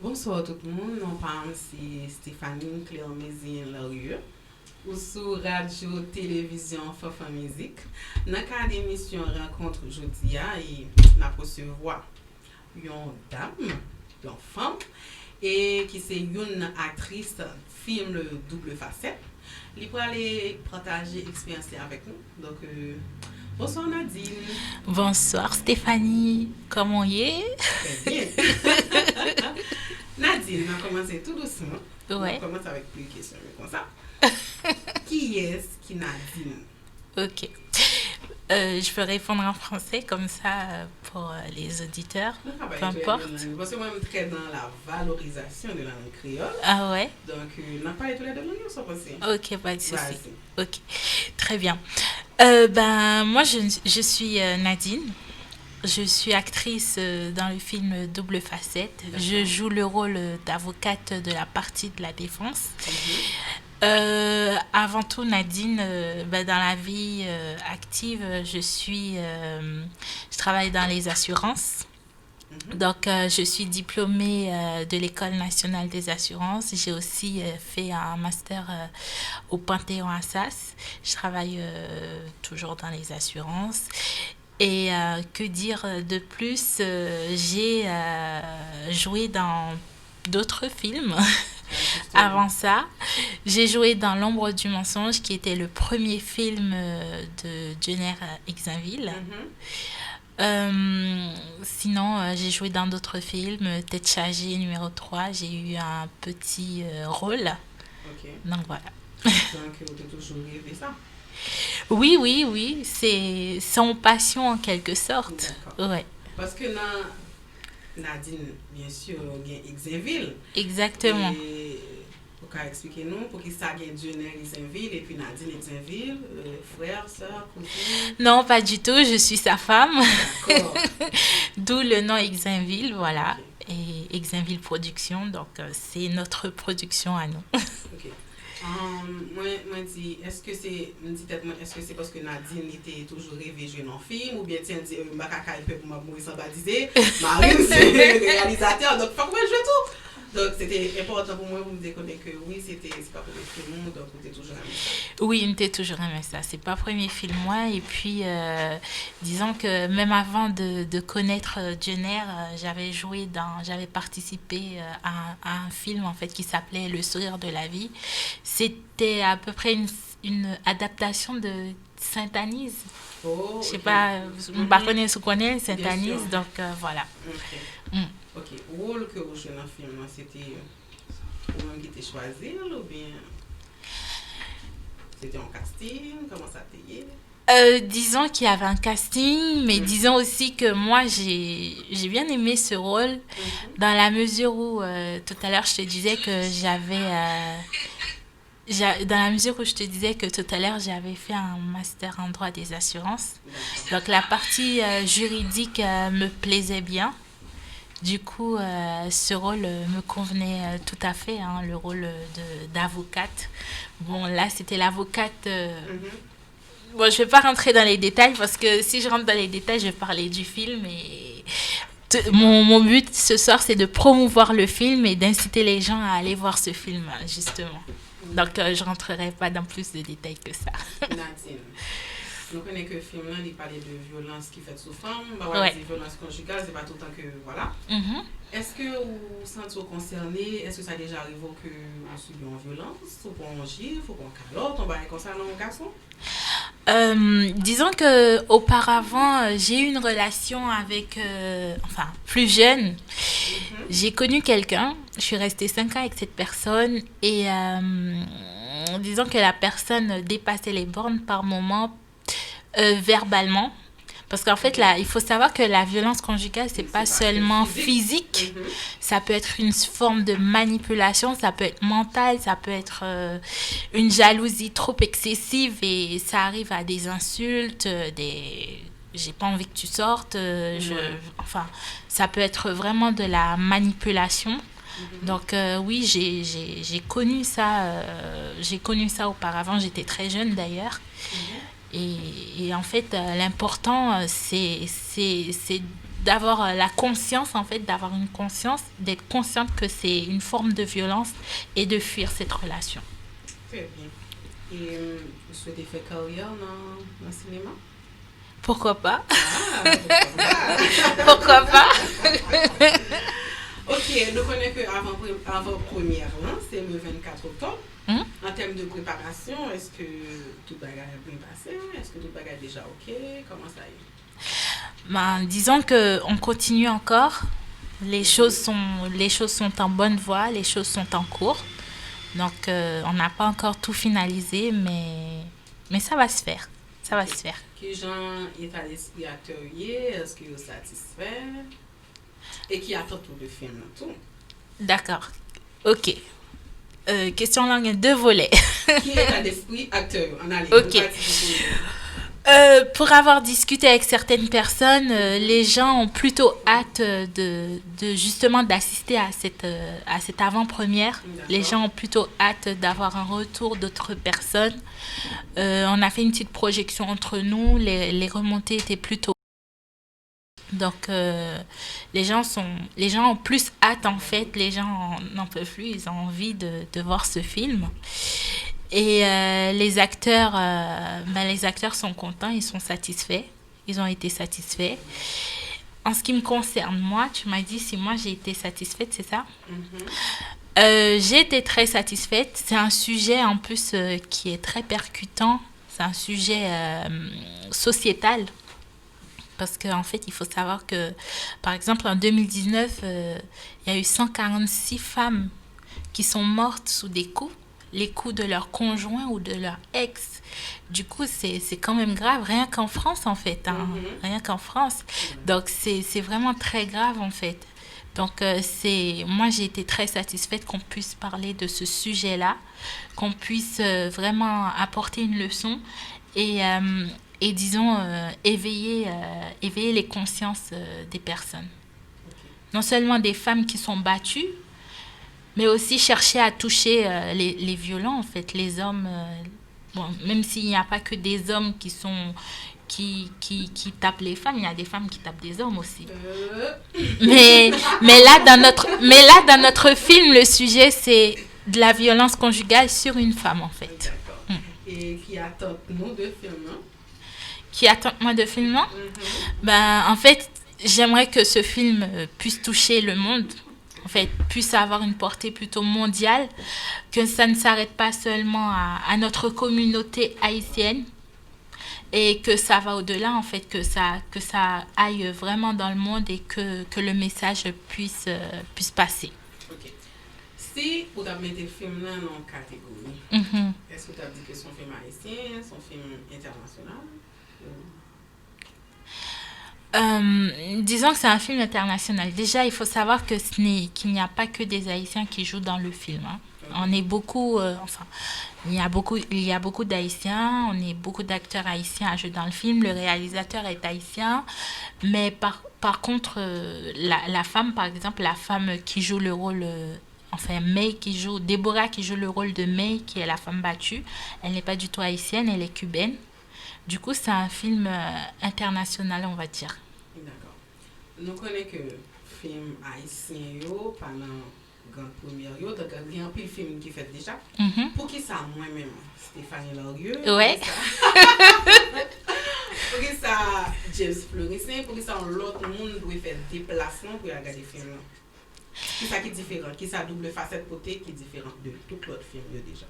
Bonsoir tout le monde, mon nom c'est Stéphanie Claire Mézien Laurieux ou sur Radio Télévision Fafa Musique. Dans le cadre d'émission Rencontre aujourd'hui, et n'a recevoir une dame, une femme, et qui c'est une actrice film le double facette. Il pour aller partager expérience avec nous. Donc, bonsoir Nadine. Bonsoir Stéphanie, comment y est? Très bien. Nadine, on a commencé tout doucement. On Ouais, commence avec plus de questions comme ça. Qui est-ce qui Nadine? ok. Je peux répondre en français comme ça pour les auditeurs, Nous peu travaillons tous les deux importe. langues. Parce que moi, je suis très dans la valorisation de la langue créole. Ah ouais? Donc, on a parlé tous les deux langues, ça passé. Ok, pas de souci. Vas-y. Ok, très bien. Moi, je suis Nadine. Je suis actrice dans le film Double Facette. Je D'accord. joue le rôle d'avocate de la partie de la défense. Mhm. Avant tout, Nadine, dans la vie active, je travaille dans les assurances. Mhm. Donc, je suis diplômée de l'École nationale des assurances. J'ai aussi fait un master au Panthéon Assas. Je travaille toujours dans les assurances. Et que dire de plus? J'ai joué dans d'autres films. Justement. Avant ça, j'ai joué dans L'ombre du mensonge, qui était le premier film de Jenner Exinville. Mhm. Sinon, j'ai joué dans d'autres films. Tête chargée numéro 3, j'ai eu un petit rôle. Ok. Donc voilà. Donc, on a toujours rêvé ça. Oui, oui, oui, c'est son passion en quelque sorte. D'accord. Ouais, Parce que dans Nadine, bien sûr, il y a Exinville. exactement. Et pour qu'elle explique nous, pour qui ça gagne Jenner Exinville et puis Nadine Exinville, frère, soeur, cousine. Non, pas du tout, je suis sa femme. D'accord. D'où le nom Exinville, voilà. Ok. Et Exinville Production, donc c'est notre production à nous. Ok. Moi dis, me dit peut-être, est-ce que c'est parce que Nadine était toujours rêvé jouer dans un film, ou bien tiens, dit, ma caca, il peut pour mourir sans baptiser, Marine, c'est le réalisateur, donc faut que moi je joue tout. Donc c'était important pour moi pour me dire que oui, c'est pas pour le film, donc on était toujours amis ça. Oui, il était toujours aimé ça. C'est pas premier film, moi. Et puis, disons que même avant de connaître Jenner, j'avais participé à un film en fait qui s'appelait Le sourire de la vie. C'était à peu près une adaptation de Sainte-Anise. Oh, Je sais ok. pas, vous Mhm. connaissez ou connaissez Bien sûr. Sainte-Anise, donc voilà. Ok. Mm. Ok. Rôle que vous jouez dans le film, là, c'était vous-même qui était choisi, ou bien c'était en casting, comment ça t'est? Disons qu'il y avait un casting, mais Mhm. disons aussi que moi j'ai bien aimé ce rôle Mhm. dans la mesure où tout à l'heure je te disais que dans la mesure où je te disais que tout à l'heure j'avais fait un master en droit des assurances. D'accord. Donc la partie juridique me plaisait bien. Du coup, ce rôle me convenait tout à fait, hein, le rôle d'avocate. Bon, là, c'était l'avocate. Mhm. Bon, je vais pas rentrer dans les détails parce que si je rentre dans les détails, je vais parler du film et C'est pas. mon but ce soir, c'est de promouvoir le film et d'inciter les gens à aller voir ce film, justement. Donc, je rentrerai pas dans plus de détails que ça. Nadine. Nous connaissons que le film là, il parlait de violence qui fait sous femme. Bah ouais, Ouais. dit violence conjugale, c'est pas tout le temps que. Voilà. Mhm. Est-ce que vous vous sentez concerné? Est-ce que ça a déjà arrivé que vous subiez en violence? Ou qu'on gifle, ou qu'on calotte, on va aller comme ça dans mon garçon? Disons que auparavant, j'ai eu une relation avec, enfin, plus jeune. Mhm. J'ai connu quelqu'un. Je suis restée 5 ans avec cette personne et disons que la personne dépassait les bornes par moments verbalement. Parce qu'en fait, Ok. là, il faut savoir que la violence conjugale, c'est C'est pas pas que seulement physique. physique, Mhm. ça peut être une forme de manipulation, ça peut être mental, ça peut être une jalousie trop excessive et ça arrive à des insultes, des j'ai pas envie que tu sortes, Ouais. enfin, ça peut être vraiment de la manipulation. Mhm. Donc oui, j'ai connu ça auparavant, j'étais très jeune d'ailleurs. Mhm. Et en fait, l'important, c'est d'avoir la conscience, en fait, d'avoir une conscience, d'être consciente que c'est une forme de violence et de fuir cette relation. Très bien. Et vous souhaitez faire carrière dans le cinéma? Pourquoi pas? Ah, Pourquoi pas? ok, nous connaissons que avant-première, hein, c'est le 24 octobre. En termes de préparation, est-ce que tout bagage est bien passé? Est-ce que tout bagage est déjà ok? Comment ça y est? Ben, disons qu'on continue encore. Les choses sont en bonne voie, les choses sont en cours. Donc, on n'a pas encore tout finalisé, mais ça va se faire. Ça va se faire. Quel genre état d'esprit acteur est-ce que vous êtes satisfait? Et qui attend tout le film tout? D'accord. Ok. Question langue, 2 volets. Qui est état d'esprit acteur? On a les Ok. Pour avoir discuté avec certaines personnes, les gens ont plutôt hâte de justement d'assister à cette avant-première. D'accord. Les gens ont plutôt hâte d'avoir un retour d'autres personnes. On a fait une petite projection entre nous. Les remontées étaient plutôt... Donc, les gens ont plus hâte, en fait. Les gens n'en peuvent plus. Ils ont envie de voir ce film. Et les acteurs sont contents, ils sont satisfaits. Ils ont été satisfaits. En ce qui me concerne, moi, tu m'as dit si moi j'ai été satisfaite, c'est ça? J'ai été très satisfaite. C'est un sujet en plus qui est très percutant. C'est un sujet sociétal. Parce qu'en fait, il faut savoir que, par exemple, en 2019, il y a eu 146 femmes qui sont mortes sous des coups. Les coups de leur conjoint ou de leur ex. Du coup, c'est quand même grave, rien qu'en France, en fait. Hein. Rien qu'en France. Donc, c'est vraiment très grave, en fait. Donc, moi, j'ai été très satisfaite qu'on puisse parler de ce sujet-là, qu'on puisse vraiment apporter une leçon et disons, éveiller les consciences des personnes. Non seulement des femmes qui sont battues, mais aussi chercher à toucher les violents, en fait, les hommes. Bon, même s'il n'y a pas que des hommes qui tapent les femmes, il y a des femmes qui tapent des hommes aussi. Mais là, dans notre film, le sujet, c'est de la violence conjugale sur une femme, en fait. D'accord. Et qui attend nous de film, hein? Qui attend moi de film, hein? Ben, en fait, j'aimerais que ce film puisse toucher le monde. En fait, puisse avoir une portée plutôt mondiale, que ça ne s'arrête pas seulement à notre communauté haïtienne et que ça va au-delà, en fait, que ça aille vraiment dans le monde et que le message puisse passer. Ok. Si vous avez mis des films là dans une catégorie, est-ce que tu as dit que son film haïtien, son film international? Disons que c'est un film international. Déjà, il faut savoir qu'il n'y a pas que des Haïtiens qui jouent dans le film. Hein. On est beaucoup, il y a beaucoup d'Haïtiens, on est beaucoup d'acteurs haïtiens à jouer dans le film. Le réalisateur est haïtien, mais par contre, la femme, par exemple, la femme qui joue le rôle, Déborah qui joue le rôle de May, qui est la femme battue, elle n'est pas du tout haïtienne, elle est cubaine. Du coup, c'est un film international, on va dire. D'accord. Nous connaissons que le film haïtien, pendant la grande première, donc il y a un peu de film qui fait déjà. Pour qui ça, moi-même, Stéphanie Lorieux? Ouais. Pour qui ça, James Fleurissin? Pour qui ça, l'autre monde doit faire des déplacements pour regarder le film? Qui ça qui est différent? Qui ça double facette côté qui est différent de tout l'autre film déjà?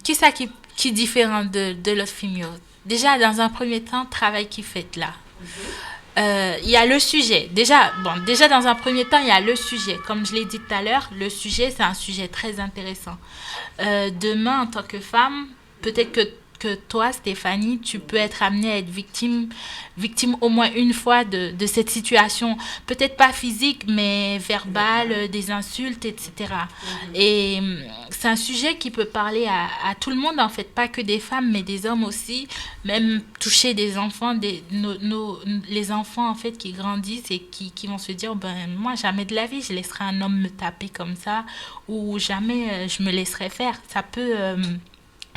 Qui ça qui est différent de l'autre film? Déjà, dans un premier temps, travail qui fait là. Il y a le sujet. Déjà, dans un premier temps, il y a le sujet. Comme je l'ai dit tout à l'heure, le sujet, c'est un sujet très intéressant. Demain, en tant que femme, peut-être que toi, Stéphanie, tu peux être amenée à être victime au moins une fois de cette situation. Peut-être pas physique, mais verbale, des insultes, etc. Et c'est un sujet qui peut parler à tout le monde, en fait, pas que des femmes, mais des hommes aussi. Même toucher des enfants, les enfants, en fait, qui grandissent et qui vont se dire, moi, jamais de la vie, je laisserai un homme me taper comme ça, ou jamais je me laisserai faire. Ça peut...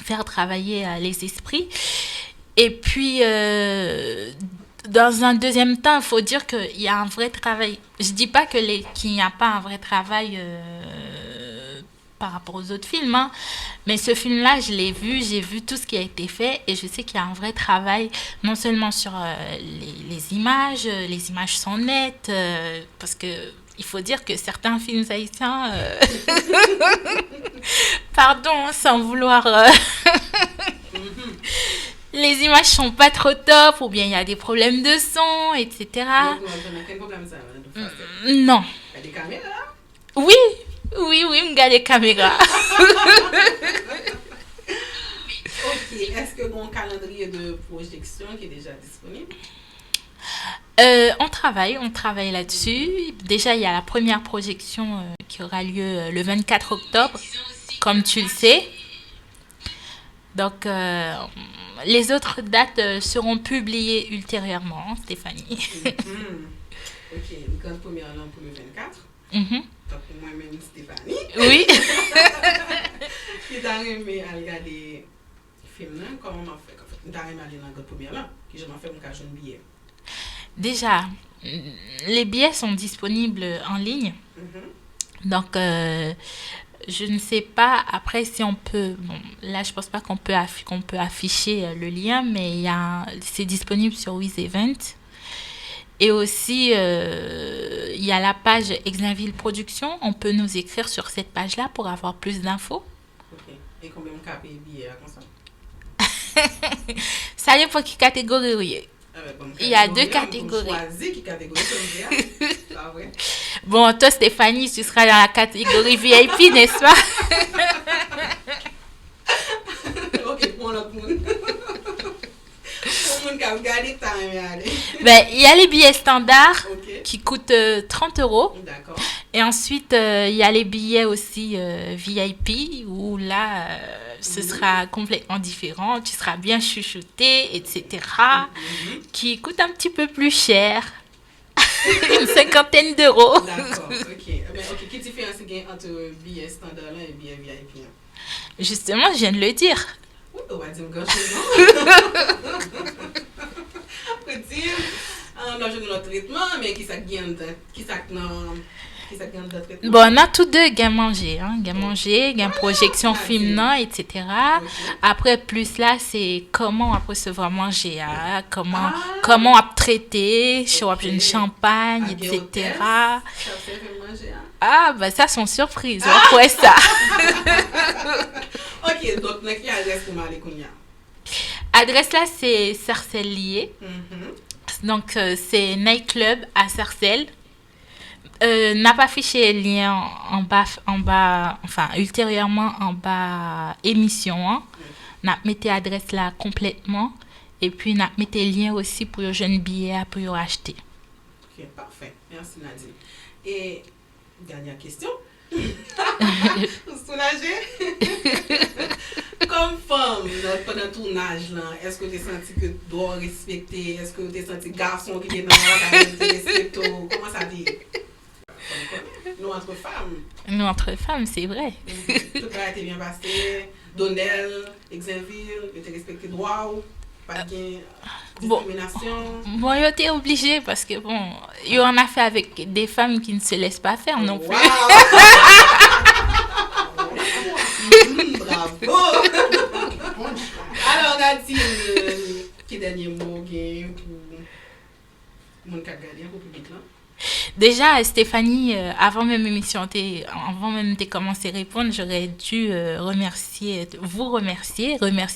faire travailler les esprits. Et puis, Dans un deuxième temps, il faut dire qu'il y a un vrai travail. Je dis pas qu'il n'y a pas un vrai travail par rapport aux autres films, hein. Mais ce film-là, je l'ai vu, j'ai vu tout ce qui a été fait et je sais qu'il y a un vrai travail, non seulement sur les images sont nettes, parce que il faut dire que certains films haïtiens, pardon, sans vouloir, les images sont pas trop top, ou bien il y a des problèmes de son, etc. Non. Il y a des caméras. Oui, me garde les caméras. Ok, est-ce que mon calendrier de projection qui est déjà disponible? On travaille là-dessus. Déjà, il y a la première projection qui aura lieu le 24 octobre, comme tu le sais. Donc, les autres dates seront publiées ultérieurement, hein, Stéphanie. Ok, une grande première là pour le 24. Donc, pour moi-même, Stéphanie. Oui. Qui t'a aimé à regarder le film là? Comment on fait? T'as aimé aller dans la grande première là? Qui je m'en fais mon cachon de billet? Déjà, les billets sont disponibles en ligne. Donc, je ne sais pas après si on peut. Bon, là, je pense pas qu'on peut afficher le lien, mais c'est disponible sur WizEvent. Et aussi, il y a la page Exinville Production. On peut nous écrire sur cette page-là pour avoir plus d'infos. Ok. Et combien on paye le billet comme ça? Ça dépend qui catégorie. Il y a deux catégories. Bon, toi, Stéphanie, tu seras dans la catégorie VIP, n'est-ce pas? Ok, pour l'autre monde. Ben, il y a les billets standards qui coûtent 30 €. D'accord. Et ensuite, il y a les billets aussi VIP où là, ce sera complètement différent. Tu seras bien chouchouté, etc. Qui coûte un petit peu plus cher. Une 50aine d'euros. D'accord, ok. Quelle différence il y a entre billets standards et billets VIP? Justement, je viens de le dire. On va dire quelque chose, non? Je ne traitement, mais qui ça gagne de traitement? Bon, on a tous deux gain manger, gain projection film, non, etc. Après, plus là, c'est comment après se voir manger, comment traiter, choix une champagne, etc. Ah, bah ça, sont surprises, après ça. Ok, donc, qui adresse pour m'aller? Adresse là, c'est Sarcelles-Lié. Donc, c'est Nightclub à Sarcelles. N'a pas affiché le lien en bas, enfin, ultérieurement en bas émission. Hein. N'a mis l'adresse là complètement. Et puis, n'a mis le lien aussi pour les jeunes billets pour acheter. Ok, parfait. Merci, Nadine. Et, dernière question. Soulagée? Comme femme, pendant le tournage, là, est-ce que tu as senti que tu dois respecter? Est-ce que tu as senti garçon qui est dans la respecte? Comment ça dit? Nous entre femmes. Nous entre femmes, c'est vrai. Tout a été bien passé. Donnel, Exinville, tu as respecté droit ou pas de discrimination? Bon, il était obligé parce que bon, il en a fait avec des femmes qui ne se laissent pas faire non plus. Wow. Bravo! Alors, Nadine, quel dernier mot pour mon cas pour le public là? Déjà, Stéphanie, avant même l'émission, avant même de commencer à répondre, j'aurais dû remercier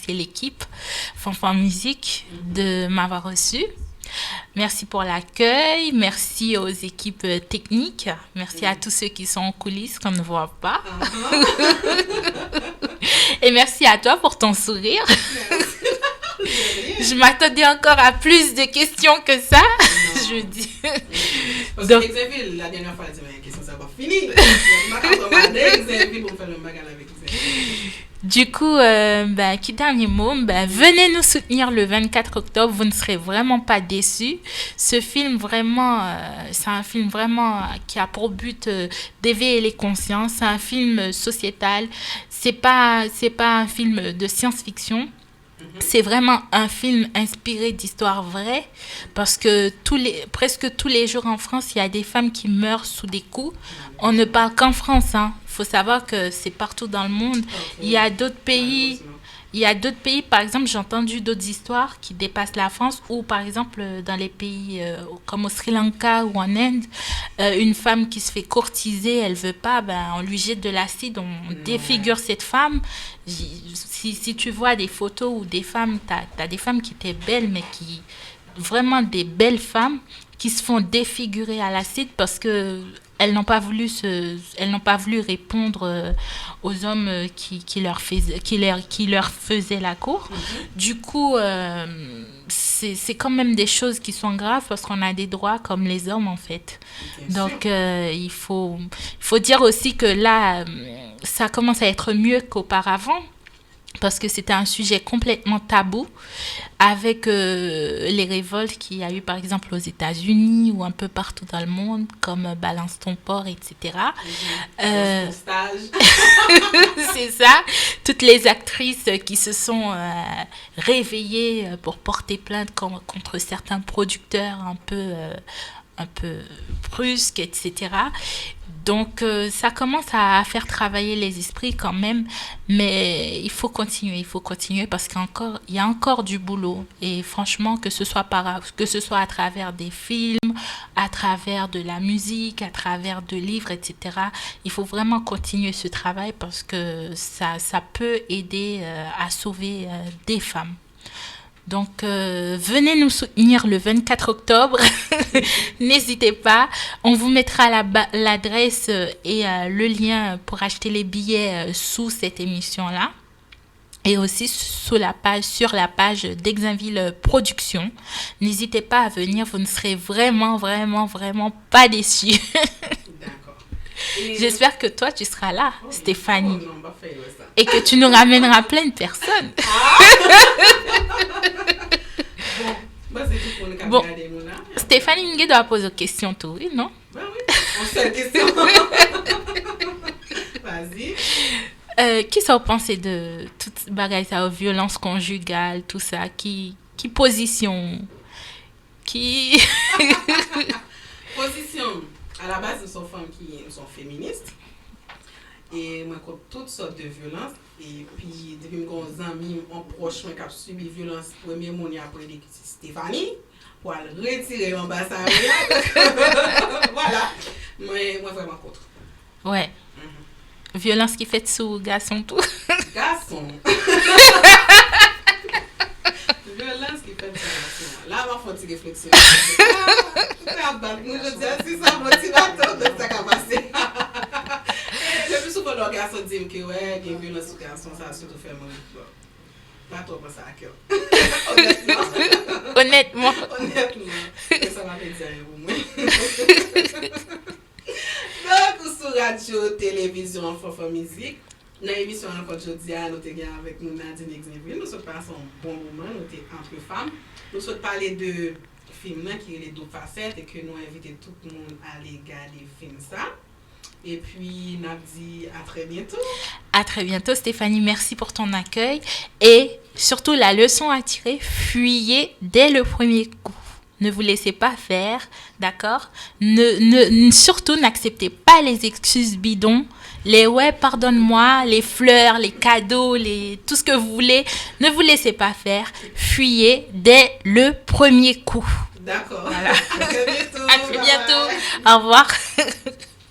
l'équipe Fanfan Musique de m'avoir reçu. Merci pour l'accueil, merci aux équipes techniques, merci à tous ceux qui sont en coulisses qu'on ne voit pas. Et merci à toi pour ton sourire. Je m'attendais encore à plus de questions que ça. Je dis. Parce que Exinville, la dernière fois, elle dit, mais la question, ça va finir. Du coup, qui dernier mot, venez nous soutenir le 24 octobre, vous ne serez vraiment pas déçus. Ce film, vraiment, c'est un film vraiment qui a pour but d'éveiller les consciences. C'est un film sociétal. C'est pas un film de science-fiction. C'est vraiment un film inspiré d'histoires vraies parce que presque tous les jours en France, il y a des femmes qui meurent sous des coups. On ne parle qu'en France, hein. Il faut savoir que c'est partout dans le monde. Il y a d'autres pays. Il y a d'autres pays, par exemple, j'ai entendu d'autres histoires qui dépassent la France, ou par exemple, dans les pays comme au Sri Lanka ou en Inde, une femme qui se fait courtiser, elle veut pas, ben, on lui jette de l'acide, on défigure cette femme. Si tu vois des photos où des femmes, t'as des femmes qui étaient belles, mais qui, vraiment des belles femmes, qui se font défigurer à l'acide parce que elles n'ont pas voulu répondre aux hommes qui leur faisaient la cour. Du coup, c'est quand même des choses qui sont graves parce qu'on a des droits comme les hommes en fait. Donc il faut dire aussi que là, ça commence à être mieux qu'auparavant. Parce que c'était un sujet complètement tabou avec les révoltes qu'il y a eu par exemple aux États-Unis ou un peu partout dans le monde comme Balance ton porc, etc. C'est ça. Toutes les actrices qui se sont réveillées pour porter plainte contre certains producteurs un peu brusques, etc. Donc, ça commence à faire travailler les esprits quand même, mais il faut continuer parce qu'il y a encore du boulot. Et franchement, que ce soit à travers des films, à travers de la musique, à travers de livres, etc., il faut vraiment continuer ce travail parce que ça peut aider à sauver des femmes. Donc, venez nous soutenir le 24 octobre. N'hésitez pas. On vous mettra l'adresse et le lien pour acheter les billets sous cette émission-là. Et aussi sur la page d'Exinville Productions. N'hésitez pas à venir. Vous ne serez vraiment, vraiment, vraiment pas déçus. D'accord. J'espère que toi, tu seras là, Stéphanie. Et que tu nous ramèneras plein de personnes. Bon, Stéphanie Ngué doit poser une question, tout, oui, non? Oui, on se fait question. Vas-y. Qui ça pensé de toute bagaille, ça, violence conjugale, tout ça, qui position, qui... Position. À la base, nous sommes femmes qui sont féministes. Et moi, contre toutes sortes de violences. Et puis, depuis que mes amis ont proche, qui ont subi violence, premier mot, après Stéphanie, pour retirer l'ambassadeur. Voilà. Moi, vraiment contre. Ouais. Violence qui fait sous garçon, tout. Garçon. Violence qui fait sous garçon. Là, on va faire une réflexion. Nous, je dis, si ça motivateur de ça qui a passé. Le plus souvent, les garçons disent que ouais, il y a une violence sur garçon, ça a surtout fait mon pas trop penser à cœur. Honnêtement. Ça m'a fait dire pour moi. Donc, sur radio, télévision, Fafa Musique, dans l'émission Rencontre aujourd'hui, nous sommes avec nous Nadine Exinville. Nous sommes passés un bon moment, nous sommes entre femmes. Nous sommes parler de films qui sont les deux facettes et que nous invitons tout le monde à aller regarder le film ça. Et puis, on a dit à très bientôt. À très bientôt, Stéphanie. Merci pour ton accueil. Et surtout, la leçon à tirer, fuyez dès le premier coup. Ne vous laissez pas faire, d'accord? Surtout, n'acceptez pas les excuses bidons. Les « ouais, pardonne-moi », les fleurs, les cadeaux, tout ce que vous voulez. Ne vous laissez pas faire. Fuyez dès le premier coup. D'accord. Voilà. À très bientôt. À très bientôt. Au revoir.